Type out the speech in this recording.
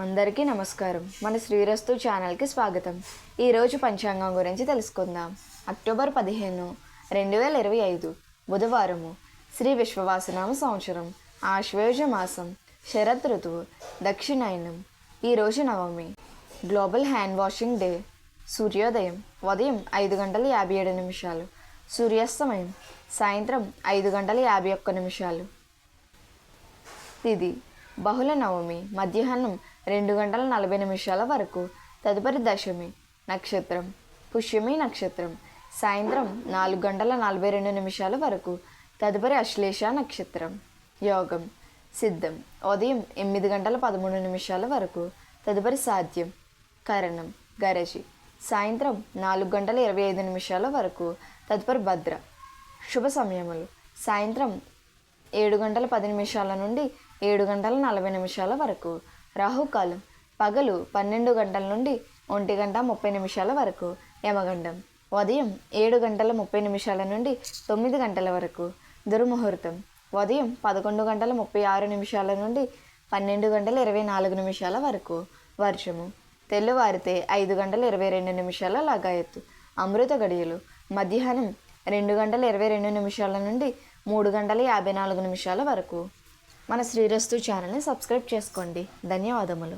అందరికీ నమస్కారం. మన శ్రీరస్తు ఛానల్కి స్వాగతం. ఈరోజు పంచాంగం గురించి తెలుసుకుందాం. అక్టోబర్ 15, 2025 బుధవారము. శ్రీ విశ్వవాసనామ సంవత్సరం, ఆశ్వేజ మాసం, శరత్ ఋతువు, దక్షిణాయనం. ఈరోజు Navami. Global hand washing day. సూర్యోదయం ఉదయం 5:57, సూర్యాస్తమయం సాయంత్రం 5:51. తిథి బహుళ నవమి మధ్యాహ్నం 2:40 వరకు, తదుపరి దశమి. నక్షత్రం పుష్యమి నక్షత్రం సాయంత్రం 4:42 వరకు, తదుపరి అశ్లేష నక్షత్రం. యోగం సిద్ధం ఉదయం 8:13 వరకు, తదుపరి సాధ్యం. కరణం గరజి సాయంత్రం 4:25 వరకు, తదుపరి భద్ర. శుభ సమయములు సాయంత్రం 7:10 నుండి 7:40 వరకు. రాహుకాలం పగలు 12 నుండి 1:30 వరకు. యమగండం ఉదయం 7:30 నుండి 9 వరకు. దుర్ముహూర్తం ఉదయం 11:36 నుండి 12:24 వరకు. వర్షము తెల్లవారితే 5:22 లాగాయత్తు. అమృత గడియలు మధ్యాహ్నం 2:22 నుండి 3:54 వరకు. మన శ్రీరస్తు ఛానల్ని సబ్స్క్రైబ్ చేసుకోండి. ధన్యవాదములు.